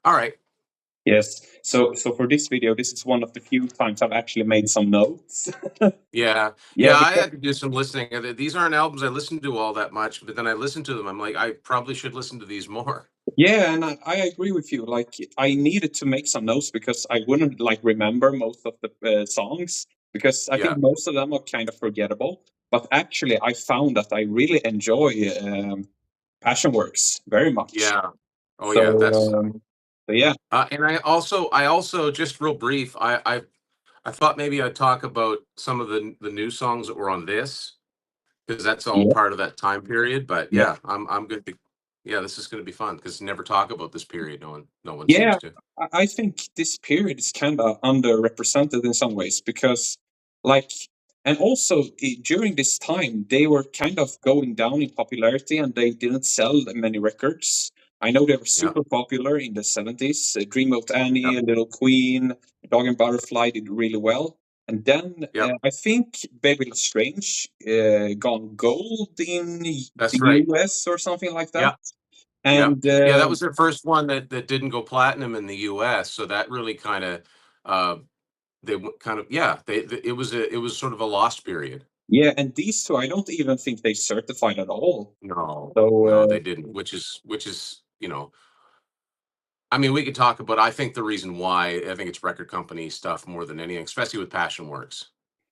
All right. Yes. So for this video, this is one of the few times I've actually made some notes. Yeah. Yeah, Yeah, I because had to do some listening. These aren't albums I listen to all that much, but then I listen to them. I'm like, I probably should listen to these more. yeah, and I agree with you. Like, I needed to make some notes because I wouldn't like remember most of the songs because I think Yeah. most of them are kind of forgettable. But actually, I found that I really enjoy Passionworks very much. Yeah. Oh So, yeah, that's yeah, and I also just real brief, I thought maybe I'd talk about some of the new songs that were on this because that's all yeah, part of that time period. But yeah. yeah, I'm good to, yeah, this is going to be fun because never talk about this period. No one seems Yeah, to. I think this period is kind of underrepresented in some ways because, like, and also during this time, they were kind of going down in popularity and they didn't sell many records. I know they were Yeah. super popular in the 70s. Dreamboat Yeah. Annie, Little Queen, Dog and Butterfly did really well. And then Yeah. I think Baby Le Strange gone gold in That's the right. US or something like that. Yeah. Yeah. And Yeah, that was their first one that didn't go platinum in the US, so that really kind of uh kind of, yeah, it was sort of a lost period. yeah, and these two, I don't even think they certified at all. No. So No, they didn't, which is, I mean, we could talk about, I think the reason why, I think it's record company stuff more than anything, especially with Passionworks.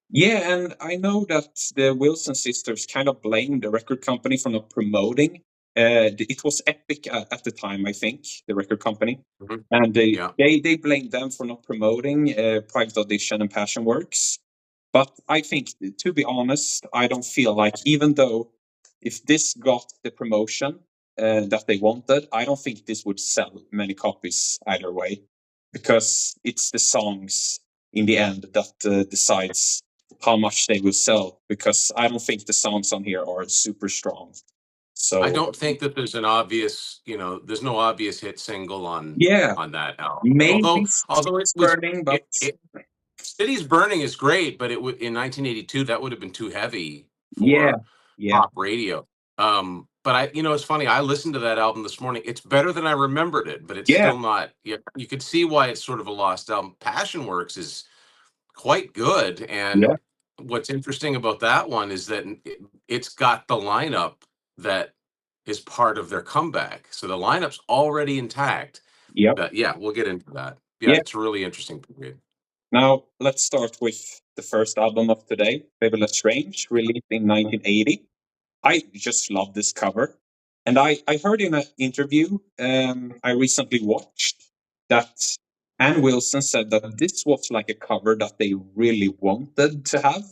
yeah, and I know that the Wilson sisters kind of blamed the record company for not promoting. It was Epic at the time, I think, the record company, Mhm. and they Yeah. they they blamed them for not promoting Private Audition and Passionworks. But I think, to be honest, I don't feel like, even though if this got the promotion that they wanted, I don't think this would sell many copies either way, because it's the songs in the end that decides how much they will sell. Because I don't think the songs on here are super strong. I So don't think that there's no obvious hit single on yeah, that album. maybe Although it Cities was Burning, but it Cities Burning is great, but it would in 1982 that would have been too heavy yeah, for yeah, pop radio. But it's funny. I listened to that album this morning. It's better than I remembered it, but it's yeah, still not. Yeah, you could see why it's sort of a lost album. Passionworks is quite good, yeah, and what's interesting about that one is that it's got the lineup that is part of their comeback. So the lineup's already intact. yeah, But yeah, we'll get into that. Yeah, yeah. it's a really interesting period. Now, let's start with the first album of today, Bebe Le Strange, released in 1980. I just love this cover. And I heard in an interview I recently watched that Ann Wilson said that this was like a cover that they really wanted to have,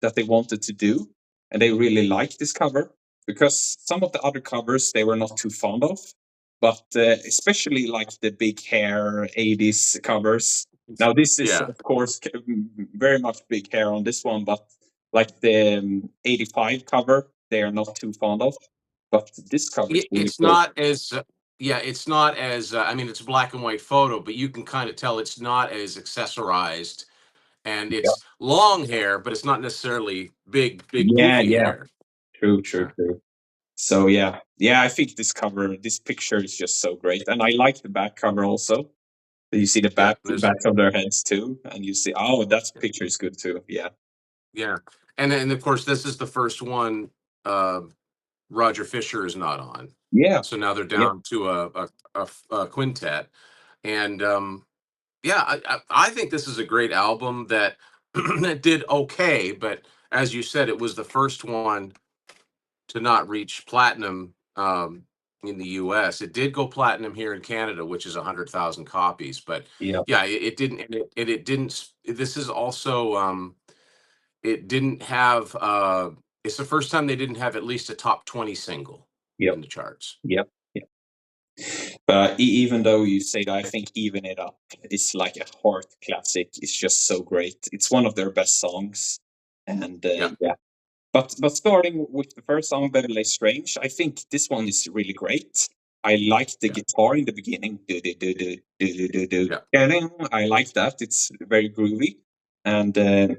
that they wanted to do. And they really liked this cover because some of the other covers they were not too fond of. But especially like the big hair 80s covers. Now, this is, Yeah. of course, very much big hair on this one, but like the 85 cover, they are not too fond of. But this cover is really It's cool. not as yeah, it's not as I mean, it's a black and white photo, but you can kind of tell it's not as accessorized, and Yeah, it's long hair, but it's not necessarily big yeah, poofy yeah. hair. True, true, Yeah. true. So yeah, yeah, I think this cover, this picture is just so great, and I like the back cover also. You see the Yeah, backs of their heads too, and you see, oh, that picture is good too. Yeah, yeah. And of course this is the first one uh Roger Fisher is not on. yeah, So now they're yeah, down to a quintet. And yeah, I think this is a great album that that did okay, but as you said, it was the first one to not reach platinum in the U.S. It did go platinum here in Canada, which is 100,000 copies. But yeah, yeah, it didn't. And it didn't. This is also it didn't have. It's the first time they didn't have at least a top 20 single yeah, in the charts. yeah, yeah. But even though you say that, I think "Even It Up" is like a heart classic. It's just so great. It's one of their best songs, and Yeah, yeah. But starting with the first song, "Bebe Le Strange," I think this one is really great. I like the yeah, guitar in the beginning. Do, do, do, do, do, do, do, do. yeah. I like that. It's very groovy. And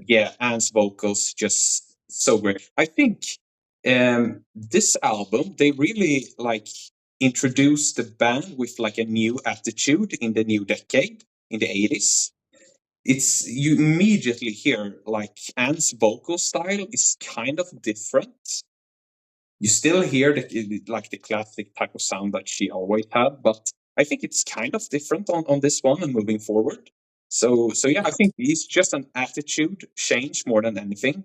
yeah, Anne's vocals just so great. I think this album, they really like. introduced the band with like a new attitude in the new decade in the 80s. It's you immediately hear like Anne's vocal style is kind of different. You still hear the classic type of sound that she always had, but I think it's kind of different on this one and moving forward. So yeah, I Yeah, think it's just an attitude change more than anything.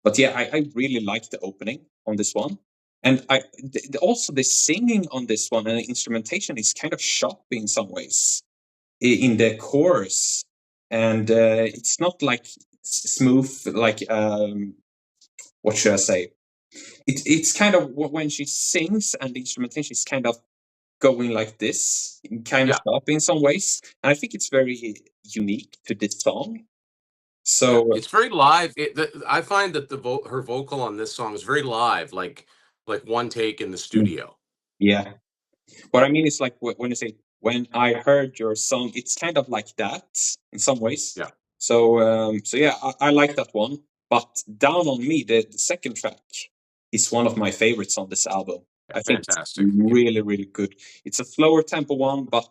But yeah, I really like the opening on this one, and also the singing on this one and the instrumentation is kind of choppy in some ways in the chorus, and it's not like smooth like what should I say? It's kind of when she sings and the instrumentation is kind of going like this, kind of yeah, sharp in some ways. And I think it's very unique to this song. yeah. So It's very live. I find that her vocal on this song is very live, like one take in the mm, studio. yeah, what I mean is like when you say when I heard your song, it's kind of like that in some ways. Yeah, So yeah, I like that one. But Down on Me, the second track, is one of my favorites on this album. yeah, I think it's fantastic. Yeah, really, really good. It's a slower tempo one, but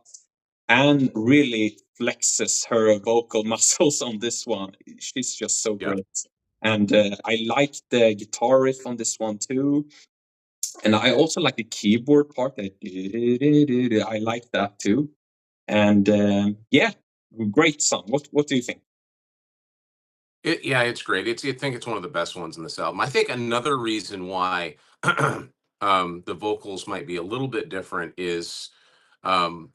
Anne really flexes her vocal muscles on this one. She's just so yeah. great. And I like the guitar riff on this one too. And I also like the keyboard part. I like that too. And yeah, great song. What do you think? Yeah, it's great. I think it's one of the best ones in this album. I think another reason why the vocals might be a little bit different is um,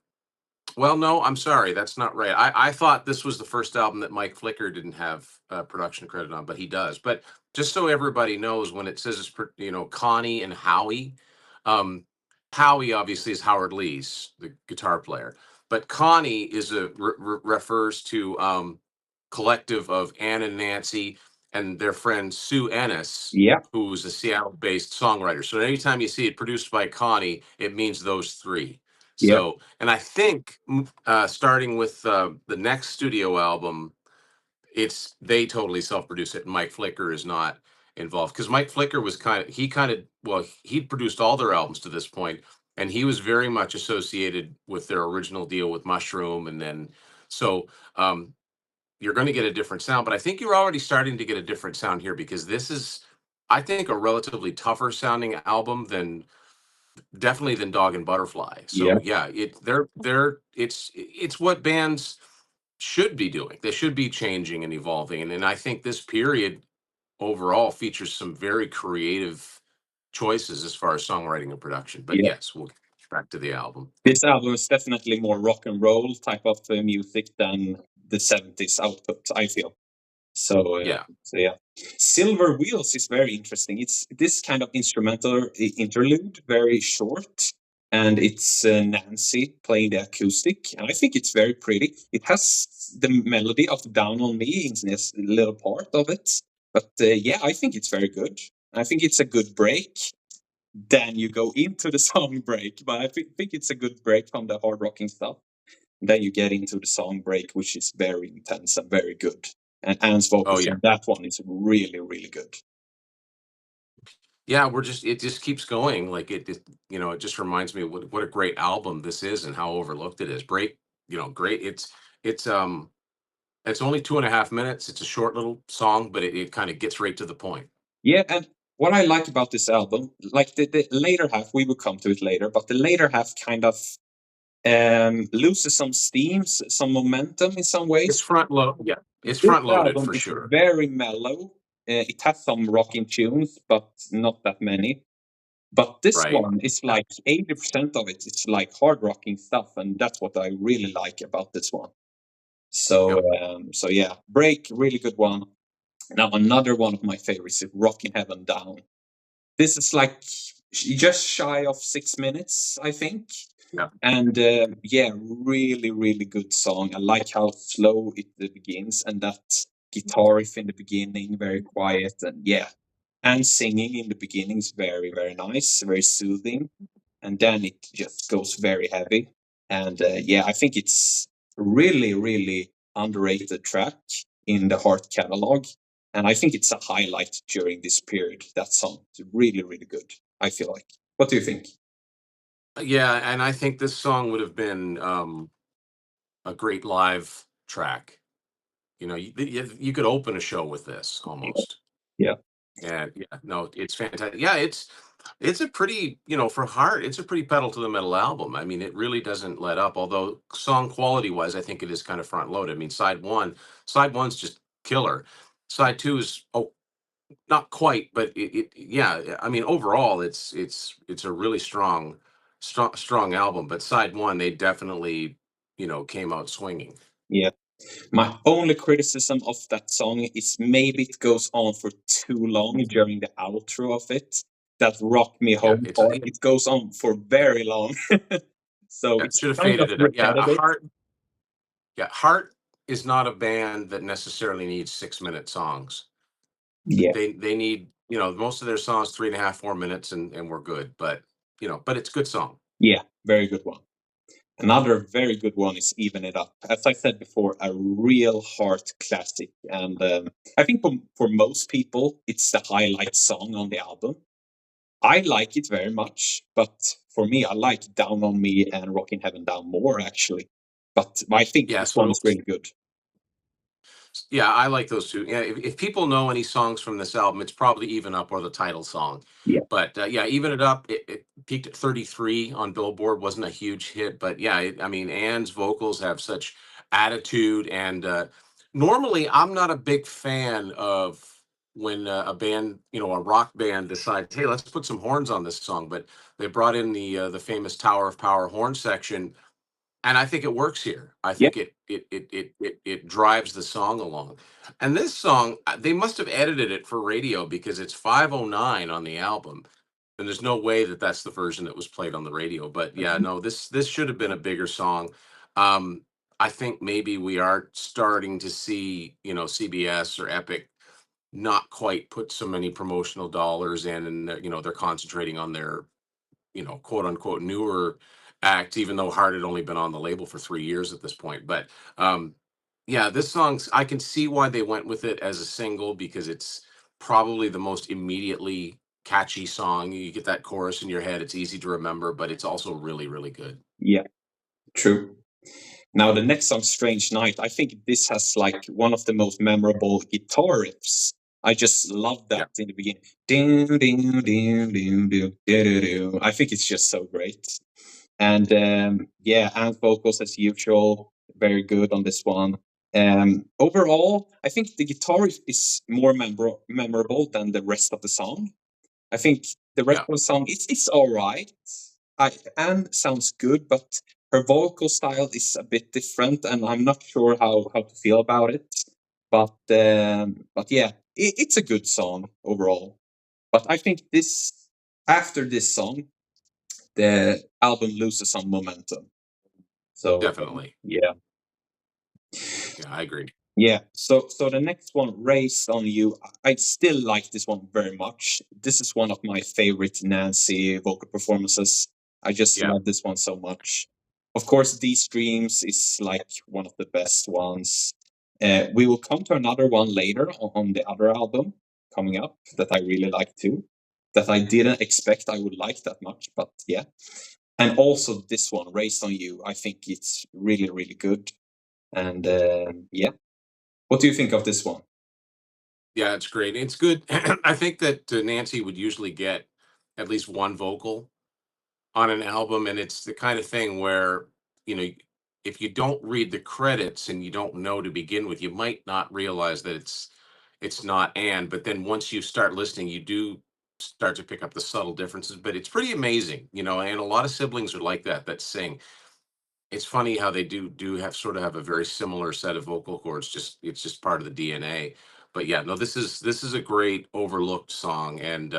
well, no, I'm sorry, that's not right. I thought this was the first album that Mike Flicker didn't have production credit on, but he does. But just so everybody knows, when it says Connie and Howie, um, Howie obviously is Howard Lee's the guitar player, but Connie is refers to collective of Ann and Nancy and their friend Sue Ennis, Yeah, who's a Seattle-based songwriter. So anytime you see it produced by Connie, it means those three. yeah, So, and I think starting with the next studio album, they totally self-produce it, and Mike Flicker is not involved because Mike Flicker was he'd produced all their albums to this point, and he was very much associated with their original deal with Mushroom, and then so you're going to get a different sound. But I think you're already starting to get a different sound here because this is, I think, a relatively tougher sounding album than definitely than Dog and Butterfly. yeah. So yeah, it's what bands should be doing. They should be changing and evolving. And I think this period overall features some very creative choices as far as songwriting and production. But Yeah. yes, we'll get back to the album. This album is definitely more rock and roll type of music than the 70s output, I feel. Yeah. So yeah, Silver Wheels is very interesting. It's this kind of instrumental interlude, very short, and it's Nancy playing the acoustic, and I think it's very pretty. It has the melody of Down on Me in this little part of it, but yeah, I think it's very good. I think it's a good break. Then you go into the song break, but I think it's a good break from the hard rocking stuff. Then you get into the song break, which is very intense and very good. And Anne's Oh vocals yeah. on that one is really, really good. Yeah, it just keeps going. Like it just reminds me what a great album this is and how overlooked it is. Great. It's it's only 2.5 minutes. It's a short little song, but it kind of gets right to the point. Yeah, and what I like about this album, like the later half, we will come to it later, but the later half kind of loses some steam, some momentum in some It's ways. front load. Yeah, it's This front loaded album for is sure. very mellow. It has some rocking tunes, but not that many. But this Right. one is Yeah. like 80% of it. It's like hard rocking stuff, and that's what I really like about this one. So, Yep. so yeah, Break, really good one. Now another one of my favorites is Rocking Heaven Down. This is like just shy of 6 minutes, I think. Yeah. And yeah, really, really good song. I like how slow it begins and that guitar riff in the beginning, very quiet. And yeah, and singing in the beginning is very, very nice, very soothing. And then it just goes very heavy. And yeah, I think it's really, really underrated track in the Heart catalog. And I think it's a highlight during this period. That song is really, really good. I feel like. What do you think? Yeah, and I think this song would have been a great live track. You know, you could open a show with this Yeah. almost. Yeah. And yeah, no, it's fantastic. Yeah, it's a pretty, for Heart, it's a pretty pedal to the metal album. I mean, it really doesn't let up. Although song quality wise, I think it is kind of front loaded. I mean, side one's just killer. Side two is, oh, not quite, but yeah. I mean, overall, it's a really strong album. But side one, they definitely, came out swinging. Yeah. My only criticism of that song is maybe it goes on for too long during the outro of it. That Rock Me Yeah, Home part, it goes on for very long. So yeah, it's should have kind of faded it up. Yeah, a repetitive. Heart. Yeah, Heart is not a band that necessarily needs 6-minute songs. Yeah. They need, most of their songs 3.5, 4 minutes, and we're good. But it's a good song. Yeah. Very good one. Another very good one is Even It Up. As I said before, a real heart classic. And I think for most people, it's the highlight song on the album. I like it very much, but for me, I like Down on Me and Rockin' Heaven Down more, actually. But I think Yeah, this one so is really good. yeah, I like those two. Yeah, if people know any songs from this album, it's probably Even Up or the title song. Yeah. But yeah, Even It Up, it peaked at 33 on Billboard, wasn't a huge hit. But yeah, I mean, Anne's vocals have such attitude. And normally, I'm not a big fan of when a band, a rock band decides, hey, let's put some horns on this song. But they brought in the famous Tower of Power horn section, and I think it works here. I Yeah. think it drives the song along. And this song, they must have edited it for radio because it's 5:09 on the album, and there's no way that that's the version that was played on the radio. But yeah, no, this should have been a bigger song. Um, I think maybe we are starting to see, CBS or Epic not quite put so many promotional dollars in, and they're concentrating on their, quote unquote newer act, even though Hart had only been on the label for 3 years at this point. But yeah, this song's, I can see why they went with it as a single because it's probably the most immediately catchy song. You get that chorus in your head, it's easy to remember, but it's also really, really good. Yeah. True. Now, the next song, Strange Night, I think this has like one of the most memorable guitar riffs. I just love Yeah, that in the beginning. Doo, doo, doo, doo, doo, doo, doo, doo. I think it's just so great. And yeah, and vocals as usual, very good on this one. Overall, I think the guitar is more memorable than the rest of the song. I think the rest yeah, of the song it's all right. Anne sounds good, but her vocal style is a bit different, and I'm not sure how to feel about it. But yeah, it's a good song overall. But I think this after this song, the album loses some momentum. So definitely. yeah. Yeah, I agree. Yeah, so the next one, Raised on You, I still like this one very much. This is one of my favorite Nancy vocal performances. I just Yeah, love this one so much. Of course, These Dreams is like one of the best ones. We will come to another one later on the other album coming up that I really like too, that I didn't expect I would like that much, but yeah. And also this one, Raised on You, I think it's really, really good. And yeah, what do you think of this one? yeah, it's great. It's good. I think that Nancy would usually get at least one vocal on an album, and it's the kind of thing where, you know if you don't read the credits and you don't know to begin with, you might not realize that it's not Anne, but then once you start listening, you do start to pick up the subtle differences. But it's pretty amazing, and a lot of siblings are like that sing. It's funny how they do have sort of have a very similar set of vocal cords. Just it's just part of the DNA. But yeah, no, this is a great overlooked song, and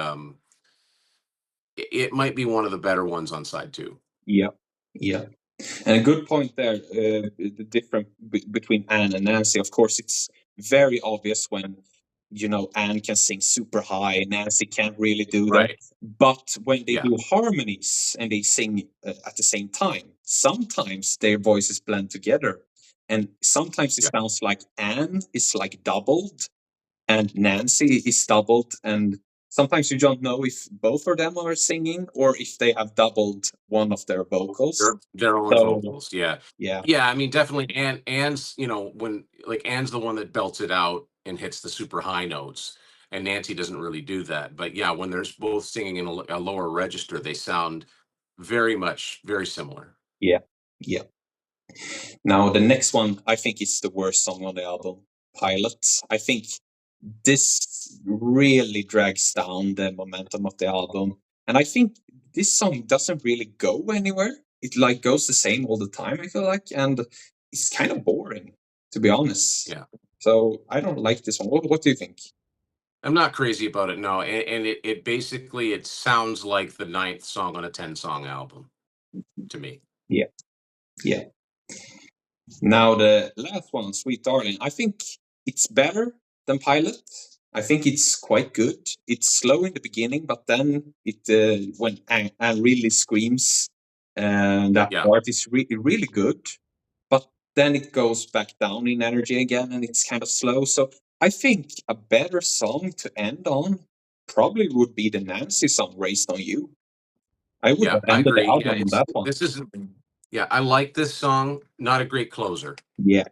it might be one of the better ones on side two. Yeah, yeah. And a good point there, the difference between Anne and Nancy. Of course, it's very obvious when, Anne can sing super high, Nancy can't really do that. Right. But when they Yeah. do harmonies and they sing at the same time, sometimes their voices blend together. And sometimes it Yeah. sounds like Anne is like doubled and Nancy is doubled, and sometimes you don't know if both of them are singing or if they have doubled one of their vocals. Their own So vocals, yeah. yeah, Yeah, I mean, definitely, Ann's, when like, Ann's the one that belts it out and hits the super high notes, and Nancy doesn't really do that, but yeah, when there's both singing in a lower register, they sound very similar. yeah, yeah. Now the next one, I think is the worst song on the album, Pilot. I think this really drags down the momentum of the album, and I think this song doesn't really go anywhere. It like goes the same all the time, I feel like, and it's kind of boring, to be honest. Yeah. So I don't like this one. What do you think? I'm not crazy about it, no, and it basically it sounds like the ninth song on a 10-song album to me. Yeah, yeah. Now the last one, Sweet Darling, I think it's better than Pilot. I think it's quite good. It's slow in the beginning, but then it when Anne really screams, and that Yeah. part is really good. But then it goes back down in energy again, and it's kind of slow. So I think a better song to end on probably would be the Nancy song, "Raised on You." I would Yeah, have I ended the agree. Yeah, album on that one. this is yeah, I like this song, not a great closer. Yeah.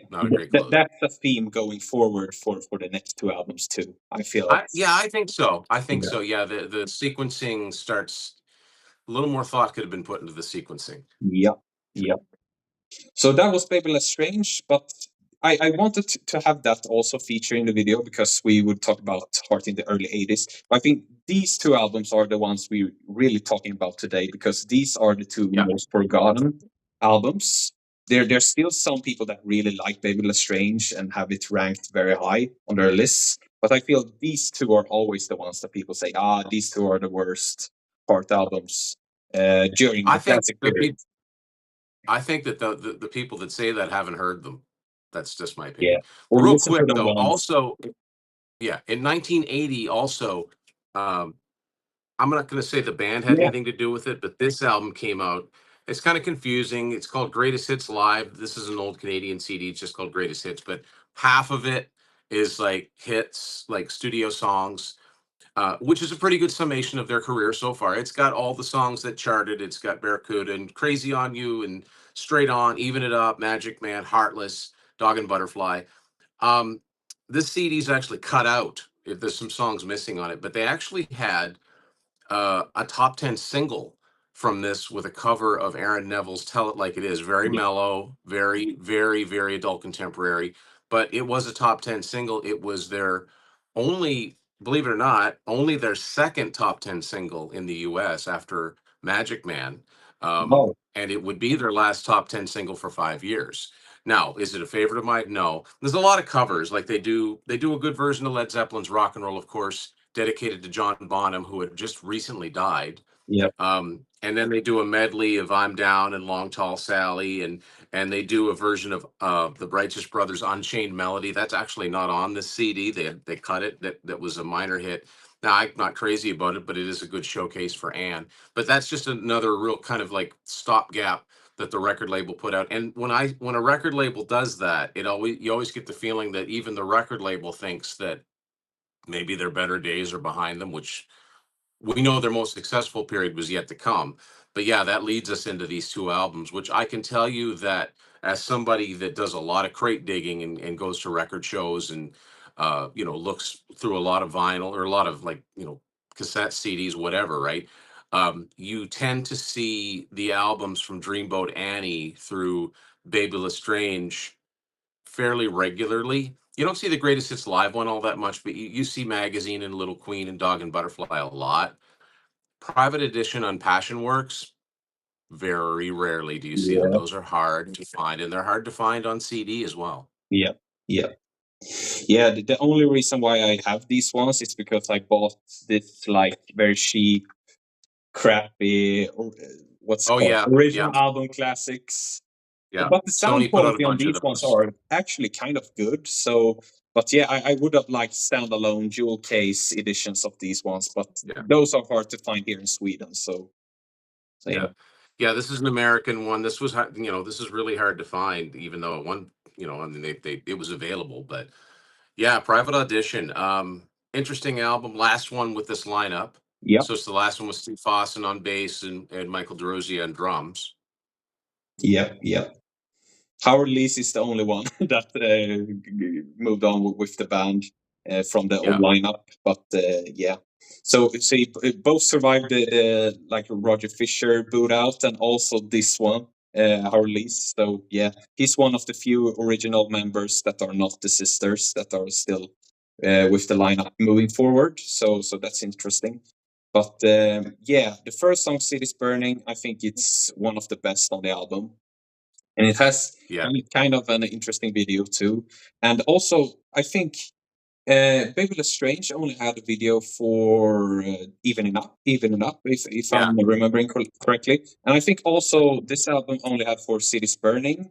Not a great closer. That's a theme going forward for the next two albums too. I feel it's Yeah, I think so. I think yeah, so. Yeah, the sequencing starts a little more thought could have been put into the sequencing. yeah, yeah. So that was Baby Le Strange, but I wanted to have that also feature in the video because we would talk about Heart in the early 80s. I think these two albums are the ones we're really talking about today because these are the two Yeah. most forgotten albums. There's still some people that really like Baby Le Strange and have it ranked very high on their lists. But I feel these two are always the ones that people say, these two are the worst Heart albums during I the think classic the period. people I think that the people that say that haven't heard them. That's just my Yeah. opinion. Or Real listen to quick them though, once. also, yeah, in 1980 also, um, I'm not gonna say the band had Yeah. anything to do with it, but this album came out. It's kind of confusing. It's called Greatest Hits Live. This is an old Canadian CD. It's just called Greatest Hits, but half of it is like hits, like studio songs, which is a pretty good summation of their career so far. It's got all the songs that charted. It's got Barracuda and Crazy on You and Straight On, Even It Up, Magic Man, Heartless, Dog and Butterfly. Um, this CD is actually cut out. There's some songs missing on it, but they actually had a top 10 single from this with a cover of Aaron Neville's Tell It Like It Is. Very Yeah. mellow, very adult contemporary, but it was a top 10 single. It was their only, believe it or not, only their second top 10 single in the US after Magic Man. Oh, And it would be their last top 10 single for 5 years. Now, is it a favorite of mine? No. There's a lot of covers. Like they do a good version of Led Zeppelin's Rock and Roll, of course, dedicated to John Bonham, who had just recently died. yeah. And then they do a medley of "I'm Down" and "Long Tall Sally," and they do a version of the Righteous Brothers' "Unchained Melody." That's actually not on this CD. They cut it. That was a minor hit. Now I'm not crazy about it, but it is a good showcase for Anne. But that's just another real kind of like stopgap that the record label put out. And when a record label does that, you always get the feeling that even the record label thinks that maybe their better days are behind them, which we know their most successful period was yet to come. But yeah, that leads us into these two albums, which I can tell you that as somebody that does a lot of crate digging and goes to record shows and looks through a lot of vinyl or a lot of like, cassette CDs, whatever, right? You tend to see the albums from Dreamboat Annie through Baby Le Strange fairly regularly. You don't see the Greatest Hits Live one all that much, but you see Magazine and Little Queen and Dog and Butterfly a lot. Private edition on Passionworks, very rarely do you see them. Yeah. Those are hard to find, and they're hard to find on CD as well. Yeah. Yeah. Yeah. The only reason why I have these ones is because I bought this like very cheap, crappy, what's it Oh called? yeah, Original yeah, album classics. yeah. But the sound Sony put out a quality on bunch of these ones those. are actually kind of good. So, but yeah, I would have liked standalone jewel case editions of these ones, but Yeah, those are hard to find here in Sweden. So yeah. yeah, yeah. This is an American one. This is really hard to find, even though at one, I mean, it was available, but yeah, Private Audition. interesting album. Last one with this lineup. Yep, So it's the last one with Steve Fossen on bass and Michael DeRosia on drums. yep, yep. Howard Leese is the only one that moved on with the band from the old Yeah, lineup. But yeah, so both survived the like Roger Fisher boot out, and also this one, Howard Leese. So yeah, he's one of the few original members that are not the sisters that are still with the lineup moving forward. So that's interesting. But yeah, the first song, "Cities Burning," I think it's one of the best on the album, and it has yeah, kind of an interesting video too. And also, I think Bebe Le Strange only had a video for Evening Up, if yeah. I'm remembering correctly. And I think also this album only had for Cities Burning,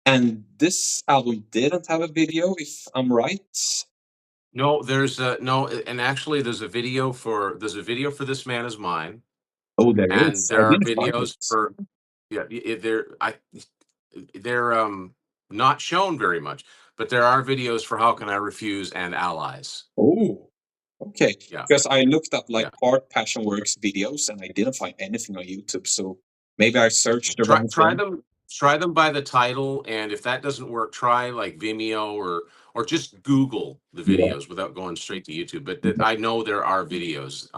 and this album didn't have a video, if I'm right. No, there's a no, and actually there's a video for This Man Is Mine, Oh, there and is. I there are didn't find it. videos for yeah, they're not shown very much, but there are videos for How Can I Refuse and Allies. Oh, okay. Yeah. Because I looked up like Yeah. part Passionworks videos and I didn't find anything on YouTube. So maybe I searched the Try wrong try thing. them try them by the title, and if that doesn't work, try like Vimeo or just Google the Yeah. videos without going straight to YouTube. But Yeah. I know there are videos.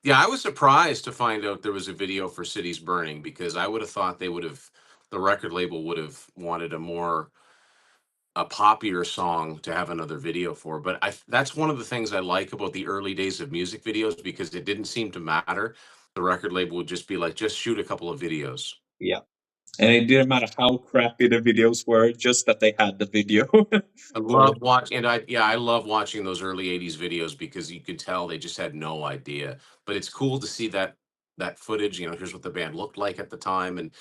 Yeah, I was surprised to find out there was a video for Cities Burning because I would have thought the record label would have wanted a poppier song to have another video for. But that's one of the things I like about the early days of music videos because it didn't seem to matter. The record label would just be like, just shoot a couple of videos. Yeah. And it didn't matter how crappy the videos were, just that they had the video. I So, love watching, and I love watching those early '80s videos because you could tell they just had no idea. But it's cool to see that footage. You know, here's what the band looked like at the time, and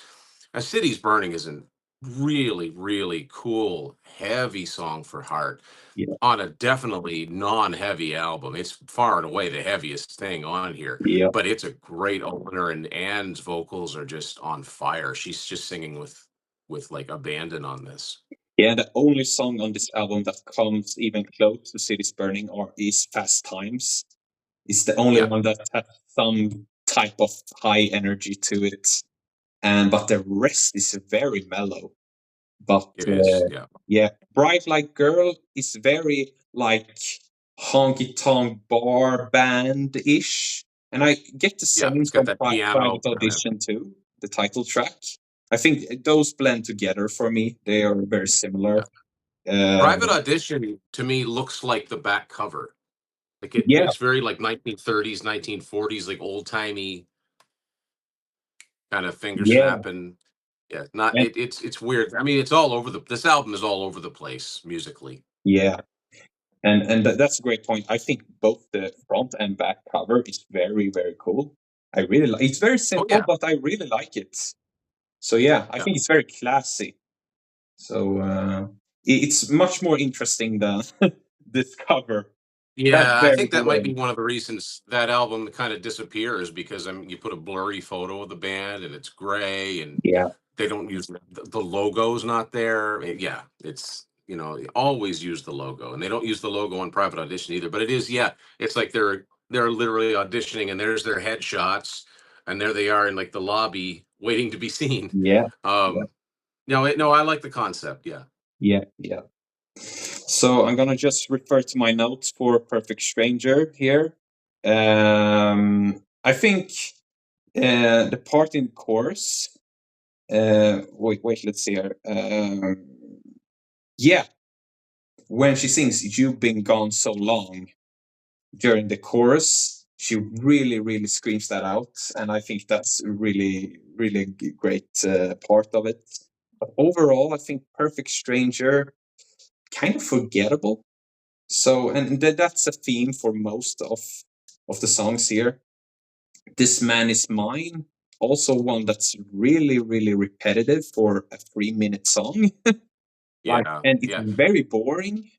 "A City's Burning" is a really, really cool, heavy song for Heart yeah, on a definitely non-heavy album. It's far and away the heaviest thing on here, yeah, but it's a great opener, and Anne's vocals are just on fire. She's just singing with like abandon on this. yeah. The only song on this album that comes even close to "Cities Burning" or is "Fast Times." It's the only Yeah, one that has some type of high energy to it, and but the rest is very mellow. But it is. Yeah. yeah, Bright Light Girl is very like honky tonk bar band ish. And I get the Yeah, same it's got from that piano Private kind of Audition too, the title track. I think those blend together for me. They are very similar. yeah. Uh, Private Audition to me looks like the back cover. Like yeah, it's very like 1930s, 1940s, like old-timey kind of finger yeah, snapping. Yeah, not and it's weird. I mean, it's all over the this album is all over the place musically. yeah, and that's a great point. I think both the front and back cover is very cool. I really like. It's very Oh simple, yeah. but I really like it. So yeah, I Yeah. think it's very classy. So it's much more interesting than this cover. That's Yeah, I very think that might be boring. one of the reasons that album kind of disappears because I mean, you put a blurry photo of the band and it's gray and Yeah, they don't use the logo's not there. Yeah, it's they always use the logo, and they don't use the logo on Private Audition either. But it is, yeah, it's like they're literally auditioning, and there's their headshots, and there they are in like the lobby waiting to be seen. yeah, yeah, Um, no, I like the concept. Yeah, yeah. So I'm gonna just refer to my notes for Perfect Stranger here. I think the part in chorus. Wait, let's see here. Yeah, when she sings "You've Been Gone So Long" during the chorus, she really screams that out, and I think that's a really great part of it. But overall, I think "Perfect Stranger" kind of forgettable. So, and that's a theme for most of the songs here. "This Man Is Mine," also one that's really repetitive for a 3 minute song. Like, yeah, and it's yeah, very boring.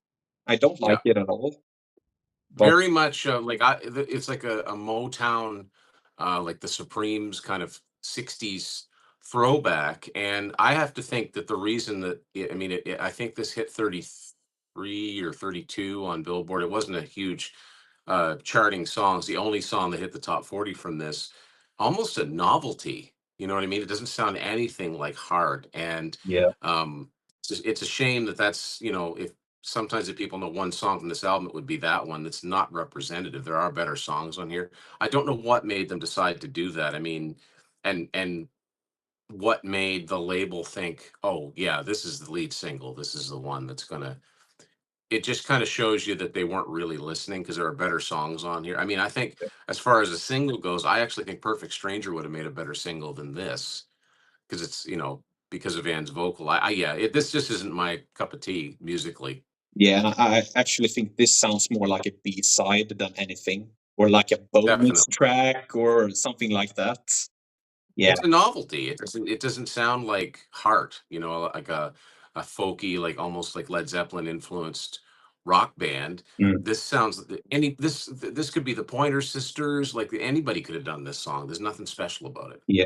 I don't like yeah. it at all. But Very much like it's like a Motown, like the Supremes kind of '60s throwback, and I have to think that the reason that I mean, I think this hit 30. 33 or 32 on Billboard. It wasn't a huge charting song. It's the only song that hit the top 40 from this. Almost a novelty. You know what I mean? It doesn't sound anything like hard. And Yeah. it's a shame that that's, if sometimes if people know one song from this album, it would be that one that's not representative. There are better songs on here. I don't know what made them decide to do that. I mean, and what made the label think, oh yeah, this is the lead single. This is the one that's gonna. It just kind of shows you that they weren't really listening because there are better songs on here. I mean, I think as far as a single goes, I actually think Perfect Stranger would have made a better single than this because it's, because of Ann's vocal. Yeah, this just isn't my cup of tea musically. Yeah, and I actually think this sounds more like a B-side than anything, or like a bonus Definitely. track or something like that. Yeah. It's a novelty. It doesn't sound like Heart, like a folky, like almost like Led Zeppelin influenced rock band. Mm, This sounds this could be the Pointer Sisters, like anybody could have done this song. There's nothing special about it. yeah.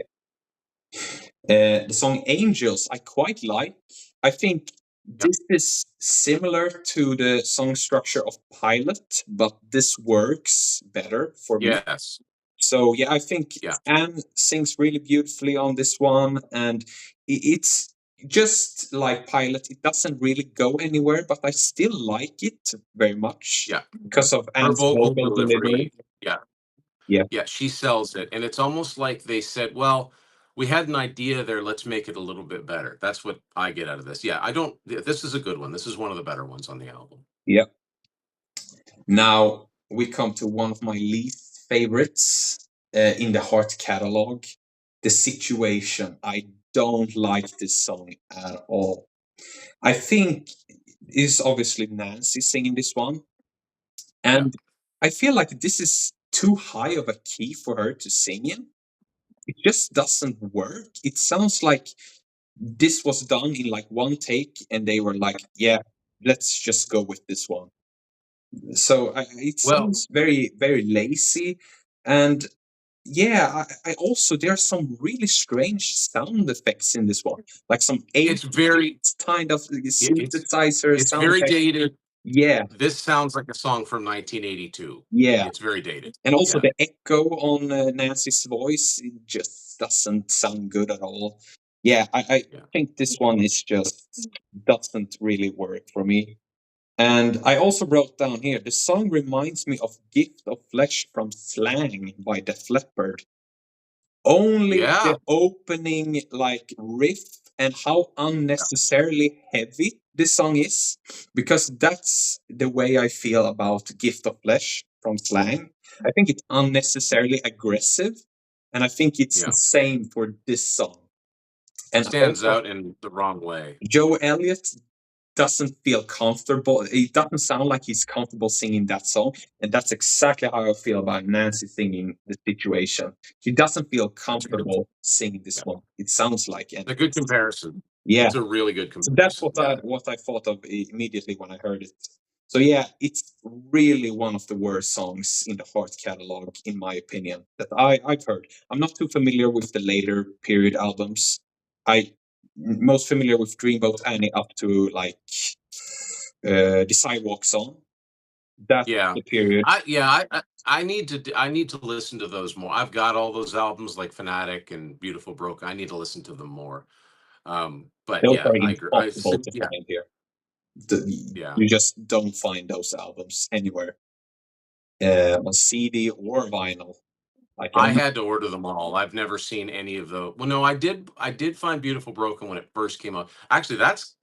The song Angels, I quite like. I think Yep. this is similar to the song structure of Pilot, but this works better for me. Yes. So yeah, I think Yeah. Anne sings really beautifully on this one, and it's just like Pilot. It doesn't really go anywhere, but I still like it very much Yeah. because of Her Anne's vocal vocal delivery. delivery. Yeah. Yeah, Yeah, she sells it, and it's almost like they said, "Well, we had an idea there, let's make it a little bit better." That's what I get out of this. Yeah, I don't this is a good one. This is one of the better ones on the album. yeah. Now we come to one of my least favorites in the Heart catalog, "The Situation." I don't like this song at all. I think it's obviously Nancy singing this one. Yeah. And I feel like this is too high of a key for her to sing in. It just doesn't work. It sounds like this was done in like one take and they were like, yeah, let's just go with this one. So it Well, sounds very, very lazy. And yeah, I also, there are some really strange sound effects in this one, like some it's 8-bit very kind of it, it's synthesizer it's sound very effect. dated. Yeah, This sounds like a song from 1982. yeah. It's very dated. And also Yeah. the echo on Nancy's voice, it just doesn't sound good at all. Yeah, I Yeah. think this one is just doesn't really work for me. And I also wrote down here, the song reminds me of Gift of Flesh from Slang by Def Leppard. Only Yeah. the opening like riff and how unnecessarily heavy this song is, because that's the way I feel about Gift of Flesh from Slang. I think it's unnecessarily aggressive, and I think it's the Yeah. same for this song. It And stands also out in the wrong way. Joe Elliott doesn't feel comfortable. It doesn't sound like he's comfortable singing that song. And that's exactly how I feel about Nancy singing The Situation. She doesn't feel That's a good, comfortable singing this yeah. one. It sounds like, and A good comparison. yeah. It's a really good So that's comparison. Yeah. what I thought of immediately when I heard it. So yeah, it's really one of the worst songs in the Heart catalog, in my opinion, that I've heard. I'm not too familiar with the later period albums. I most familiar with Dreamboat Annie up to like the Sidewalk song. That's Yeah. the period. I need to listen to those more. I've got all those albums like Fanatic and Beautiful Broken. I need to listen to them more. But Those yeah, are I agree. I s- impossible to yeah, find here. yeah. You just don't find those albums anywhere on CD or vinyl. Like I had to order them all. I've never seen any of the well, no, I did find Beautiful Broken when it first came out. Actually, that's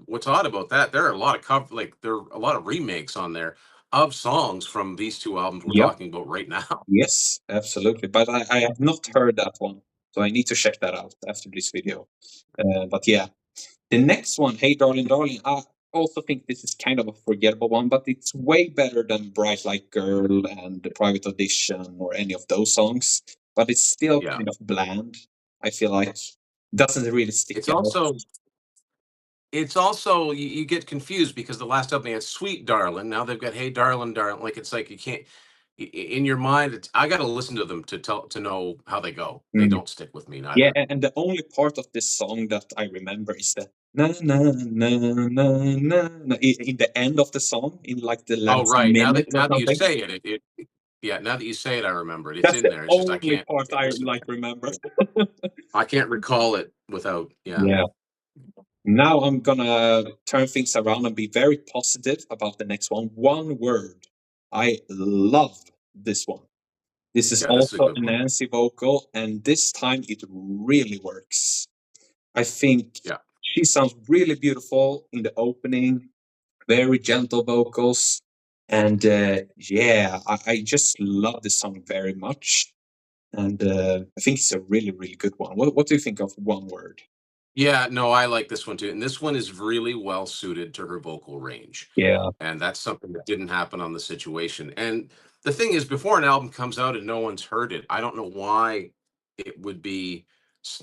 what's odd about that. There are a lot of there are a lot of remakes on there of songs from these two albums we're yep. talking about right now. Yes, absolutely. But I have not heard that one, so I need to check that out after this video. But yeah, the next one, "Hey Darling Darling," I also think this is kind of a forgettable one, but it's way better than "Bright Like Girl" and "The Private Audition" or any of those songs. But it's still Yeah. kind of bland. I feel like doesn't really stick It's out. also you get confused because the last album they had Sweet Darling. Now they've got Hey Darling Darling. Like it's like you can't. in your mind, I got to listen to them to know how they go. They Mm. don't stick with me Yeah, neither. and the only part of this song that I remember is the na na na na na in the end of the song, in like the Oh, last right. minute or Now that you something. say yeah, now that you say it, I remember it. It's That's in the there. It's just only part I like remember. I can't recall it without, yeah. Yeah. Now I'm gonna turn things around and be very positive about the next one. One word. I love this one. This is Yeah, this is a also good a one. Nancy vocal, and this time it really works. I think Yeah. she sounds really beautiful in the opening, very gentle vocals. And yeah, I just love this song very much. And I think it's a really, really good one. What do you think of One Word? Yeah, no, I like this one too. And this one is really well suited to her vocal range. Yeah, And that's something that didn't happen on the situation. And the thing is, before an album comes out and no one's heard it, I don't know why it would be,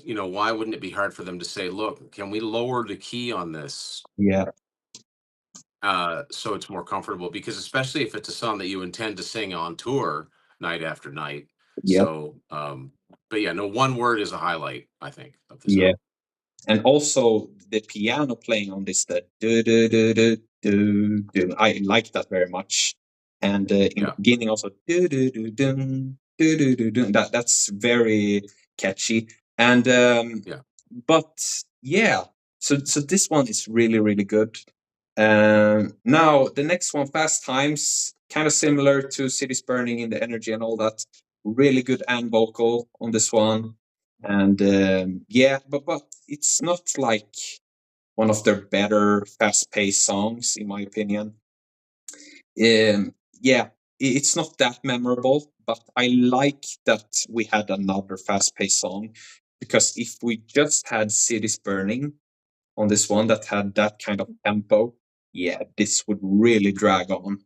why wouldn't it be hard for them to say, look, can we lower the key on this yeah, so it's more comfortable? Because especially if it's a song that you intend to sing on tour night after night. yeah, So, but yeah, no, one word is a highlight, I think, of this yeah. album. And also the piano playing on this, the do do do do do do. I like that very much. And in the Yeah, beginning also do do do dum do do do do. That's very catchy. And yeah. but yeah, so this one is really really good. Now the next one, Fast Times, kind of similar to Cities Burning in the energy and all that. Really good and vocal on this one. And yeah, but it's not like one of their better fast-paced songs, in my opinion. Yeah, it's not that memorable, but I like that we had another fast-paced song, because if we just had Cities Burning on this one that had that kind of tempo, yeah, this would really drag on.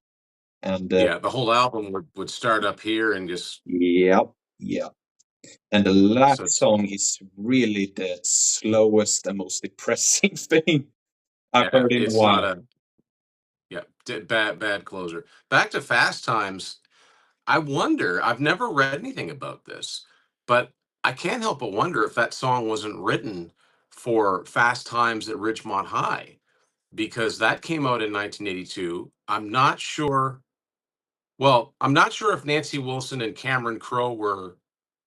And Yeah, the whole album would start up here and just yeah, yeah. And the so last it's song is really the slowest and most depressing thing I've yeah, heard in a it's not while. a yeah, bad closer. Back to Fast Times. I wonder, I've never read anything about this, but I can't help but wonder if that song wasn't written for Fast Times at Ridgemont High, because that came out in 1982. I'm not sure if Nancy Wilson and Cameron Crowe were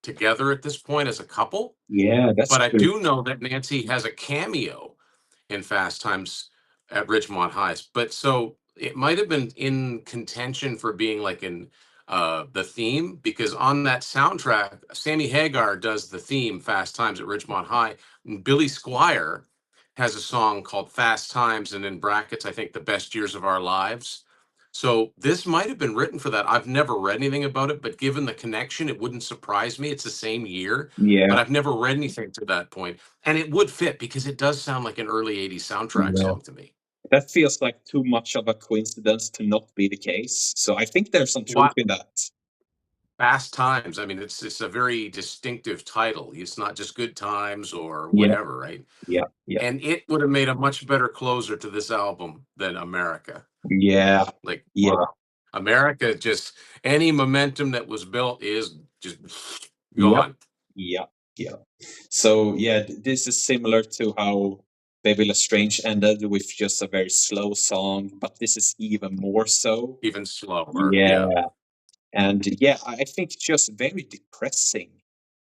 together at this point as a couple, Yeah, that's but I true. do know that Nancy has a cameo in Fast Times at Ridgemont Highs. But so it might have been in contention for being like in the theme, because on that soundtrack, Sammy Hagar does the theme Fast Times at Ridgemont High, and Billy Squire has a song called Fast Times, and in brackets, I think the best years of our lives. So this might have been written for that. I've never read anything about it, but given the connection, it wouldn't surprise me. It's the same year, but Yeah, I've never read anything to that point. And it would fit because it does sound like an early 80s soundtrack no, song to me. that feels like too much of a coincidence to not be the case. So I think there's some truth What in that. Fast Times? I mean, it's a very distinctive title. It's not just Good Times or Yeah, whatever, right? yeah, yeah, And it would have made a much better closer to this album than America. yeah, Like, yeah, wow. America, just any momentum that was built is just yep, gone. yeah, yeah. So yeah, this is similar to how Baby Le Strange ended with just a very slow song, but this is even more so. Even slower. Yeah, Yeah. and yeah, I think it's just very depressing.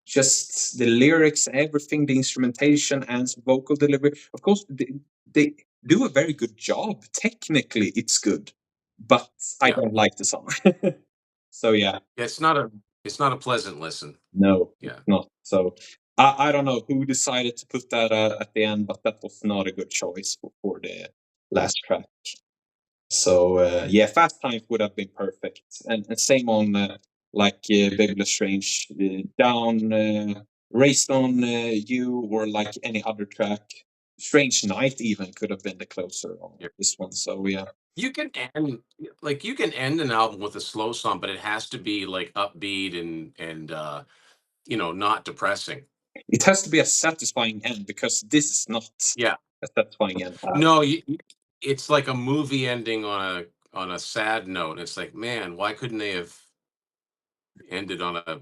Just the lyrics, everything, the instrumentation and vocal delivery. Of course, they do a very good job. Technically, it's good, but I Yeah. don't like the song. So yeah, It's not a pleasant listen. no, it's Yeah. not. So I don't know who decided to put that at the end, but that was not a good choice for the last track. So yeah, Fast Times would have been perfect, and same on like Baby Le Strange, Down, Raised on You, or like any other track. Strange Night even could have been the closer on Yeah. this one. So yeah, You can end you can end an album with a slow song, but it has to be like upbeat and not depressing. it has to be a satisfying end, because this is not Yeah. a satisfying end. No, it's like a movie ending on a sad note. It's like, man, why couldn't they have ended on a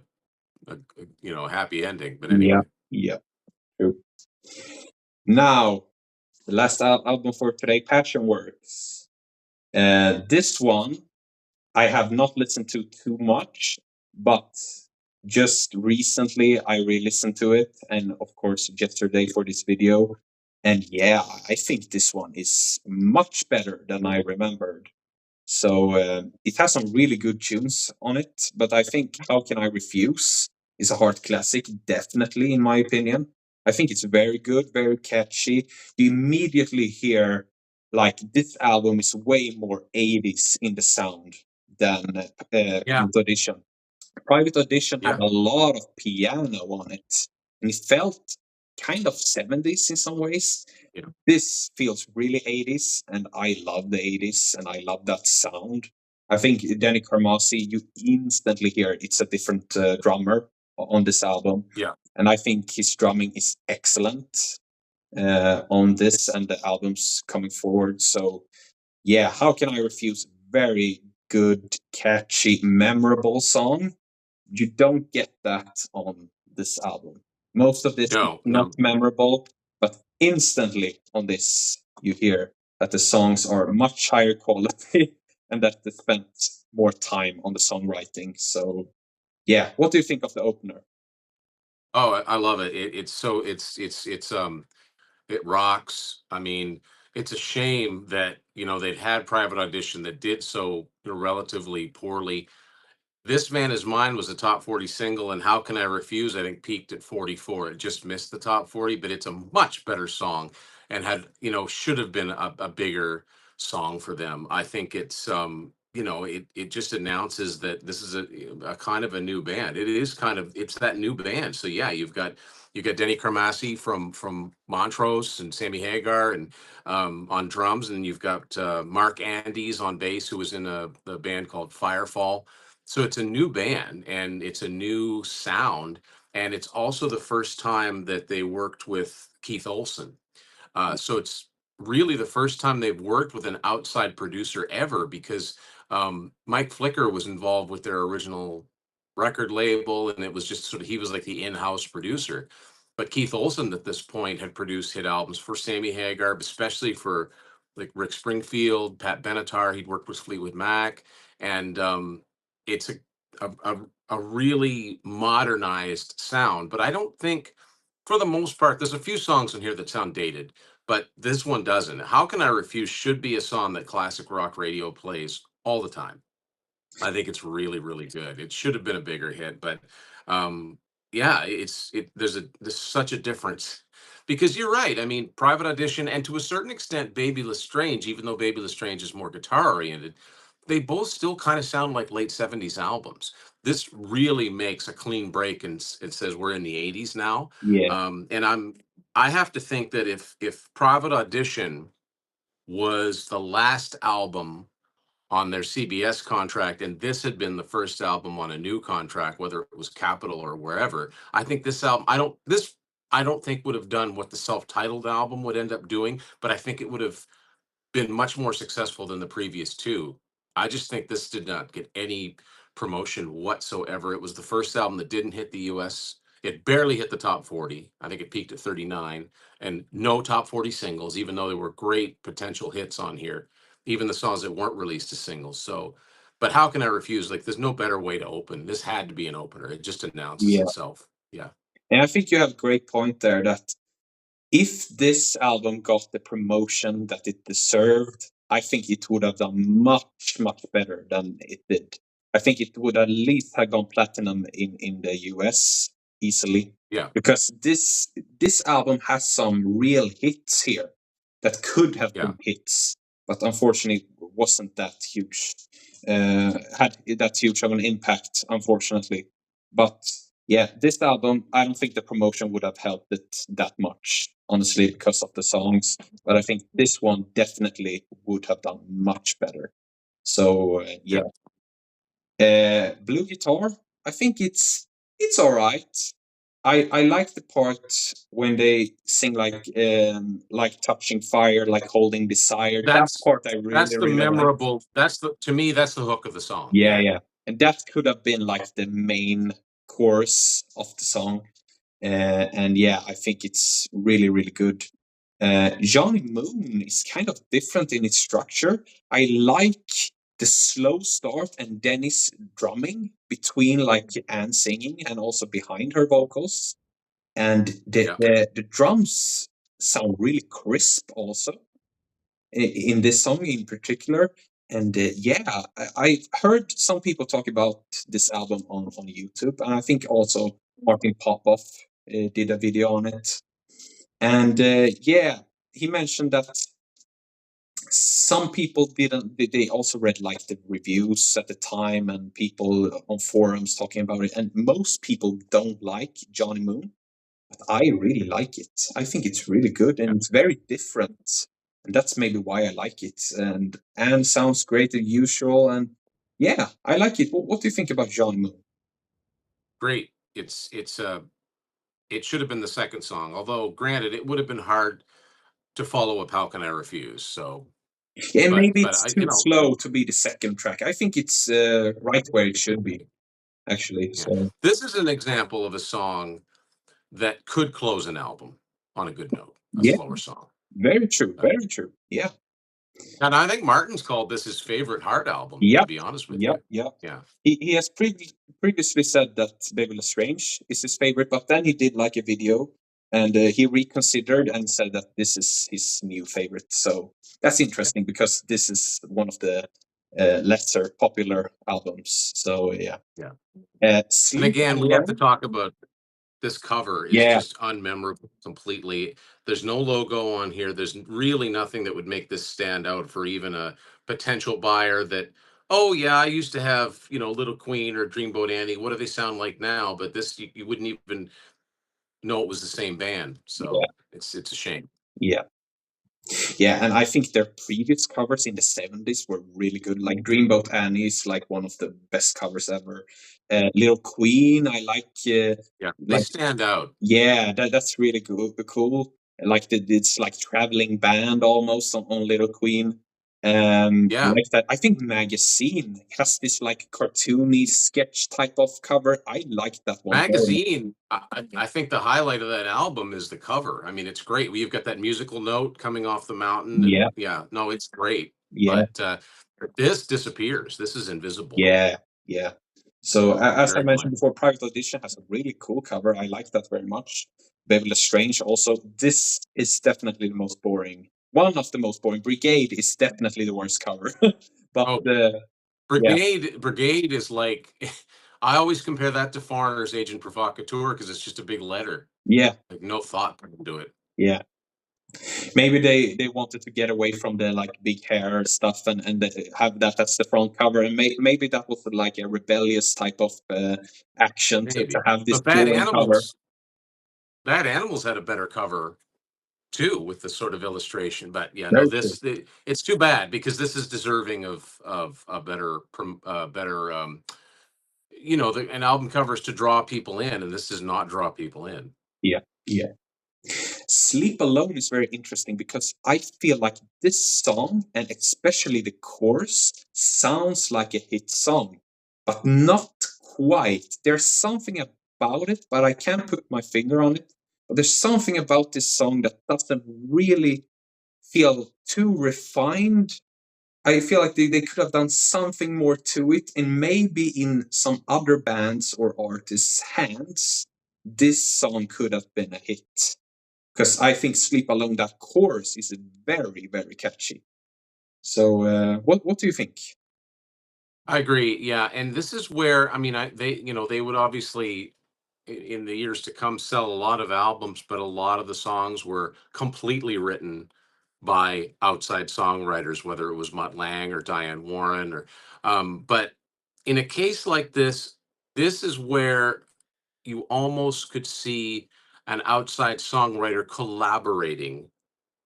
happy ending. But Yeah, anyway, yeah, true. Now, the last album for today, Passionworks. This one I have not listened to too much, but just recently I re-listened to it, and of course yesterday for this video. And yeah, I think this one is much better than I remembered. So it has some really good tunes on it, but I think How Can I Refuse is a hard classic, definitely, in my opinion. I think it's very good, very catchy. You immediately hear like this album is way more 80s in the sound than yeah, Audition. Private Audition had yeah, a lot of piano on it, and it felt kind of 70s in some ways. yeah. This feels really 80s, and I love the 80s, and I love that sound. I think Danny Carmassi, you instantly hear it's a different drummer on this album, Yeah. and I think his drumming is excellent on this and the albums coming forward. So yeah, How Can I Refuse? Very good, catchy, memorable song. You don't get that on this album. Most of this is No, not no. memorable, but instantly on this, you hear that the songs are much higher quality and that they spent more time on the songwriting. So, yeah, what do you think of the opener? Oh, I love it. It rocks. I mean, it's a shame that they'd had Private Audition that did so relatively poorly. This Man Is Mine was a top 40 single, and How Can I Refuse, I think, peaked at 44. It just missed the top 40, but it's a much better song and should have been a bigger song for them. I think it just announces that this is a kind of a new band. It's that new band. So yeah, you've got Denny Carmassi from Montrose and Sammy Hagar and on drums, and you've got Mark Andes on bass, who was in the band called Firefall. So it's a new band and it's a new sound. And it's also the first time that they worked with Keith Olsen. So it's really the first time they've worked with an outside producer ever, because Mike Flicker was involved with their original record label, and it was just sort of he was like the in-house producer. But Keith Olsen at this point had produced hit albums for Sammy Hagar, especially for like Rick Springfield, Pat Benatar. He'd worked with Fleetwood Mac, and it's a really modernized sound. But I don't think, for the most part, there's a few songs in here that sound dated, but this one doesn't. How Can I Refuse should be a song that classic rock radio plays all the time. I think it's really, really good. It should have been a bigger hit, but yeah, there's such a difference, because you're right. I mean, Private Audition and to a certain extent Baby Le Strange, even though Baby Le Strange is more guitar oriented, they both still kind of sound like late 70s albums. This really makes a clean break, and it says we're in the 80s now. Yeah, And I have to think that if Private Audition was the last album on their CBS contract, and this had been the first album on a new contract, whether it was Capitol or wherever, I think I don't think would have done what the self-titled album would end up doing, but I think it would have been much more successful than the previous two. I just think this did not get any promotion whatsoever. It was the first album that didn't hit the US. It barely hit the top 40. I think it peaked at 39, and no top 40 singles, even though there were great potential hits on here, even the songs that weren't released as singles. So, but How Can I Refuse? Like, there's no better way to open. This had to be an opener. It just announces yeah. itself. Yeah. And I think you have a great point there that if this album got the promotion that it deserved, I think it would have done much, much better than it did. I think it would at least have gone platinum in the US easily. Yeah. Because this album has some real hits here that could have Yeah. been hits, but unfortunately wasn't that huge. Had that huge of an impact, unfortunately. But yeah, this album, I don't think the promotion would have helped it that much, honestly, because of the songs. But I think this one definitely would have done much better. So Yeah. yeah, blue guitar, I think it's all right. I like the part when they sing like touching fire, like holding desire. That That's part I really that's the really like. memorable. That's the To me, that's the hook of the song. Yeah, Yeah. yeah. and that could have been like the main chorus of the song. And yeah, I think it's really, really good. Johnny Moon is kind of different in its structure. I like the slow start and Dennis drumming between like Anne singing and also behind her vocals. And Yeah, the drums sound really crisp also in this song in particular. And yeah, I heard some people talk about this album on YouTube, and I think also Martin Popoff did a video on it. And yeah, he mentioned that some people didn't. They also read like the reviews at the time and people on forums talking about it, and most people don't like Johnny Moon. I really like it. I think it's really good yeah, and it's very different. And that's maybe why I like it. And sounds great as usual. And yeah, I like it. What do you think about John Moon? great. It should have been the second song. Although, granted, it would have been hard to follow up "How Can I Refuse." So, Yeah, maybe but it's I, too slow to be the second track. I think it's right where it should be, actually. yeah, So this is an example of a song that could close an album on a good note, a yeah, slower song. very true. Uh, Very true. Yeah. and I think Martin's called this his favorite Heart album. To Yep. be honest with Yep. you, Yep. yeah, He has previously said that Bebe Le Strange is his favorite, but then he did like a video and he reconsidered and said that this is his new favorite. So that's yeah, interesting because this is one of the lesser popular albums. So yeah, yeah. And Sleep again, we have to Alone. talk about this cover is Yeah, just unmemorable completely. There's no logo on here. There's really nothing that would make this stand out for even a potential buyer that, oh yeah, I used to have, Little Queen or Dreamboat Annie. What do they sound like now? But this you wouldn't even know it was the same band. yeah, So it's a shame. yeah. Yeah, and I think their previous covers in the 70s were really good. Like Dreamboat Annie is like one of the best covers ever. Little Queen, I Yeah. They like stand out. yeah, that's really good, cool. Like it's like traveling band almost on Little Queen. I Yeah. like that. I think Magazine has this like cartoony sketch type of cover. I like that one very much. Magazine, I think the highlight of that album is the cover. I mean, it's great. We've got that musical note coming off the mountain, Yeah, and yeah, no, it's great. yeah. But this disappears. This is invisible. Yeah, yeah. So as I Very mentioned bland. before, Private Audition has a really cool cover. I like that very much. Bebe Le Strange also. This is definitely the most boring. One of the most boring. Brigade is definitely the worst cover. But Oh, yeah, Brigade is like, I always compare that to Foreigner's Agent Provocateur because it's just a big letter, yeah, like no thought put into it. yeah. Maybe they wanted to get away from the like big hair stuff and have that as the front cover, and maybe that was like a rebellious type of action to Maybe. have this But Bad boring cover. Animals, Bad Animals had a better cover too with the sort of illustration. But yeah, no, Very true. it's too bad because this is deserving of a better better an album covers to draw people in, and this does not draw people in. Yeah, yeah. Sleep Alone is very interesting because I feel like this song, and especially the chorus, sounds like a hit song, but not quite. There's something about it, but I can't put my finger on it. But there's something about this song that doesn't really feel too refined. I feel like they could have done something more to it, and maybe in some other bands or artists' hands, this song could have been a hit because I think "Sleep Alone" that chorus is very very catchy. So what do you think? I agree. Yeah, and this is where I mean, they would obviously in the years to come sell a lot of albums, but a lot of the songs were completely written by outside songwriters, whether it was Mutt Lang or Diane Warren or but in a case like this is where you almost could see an outside songwriter collaborating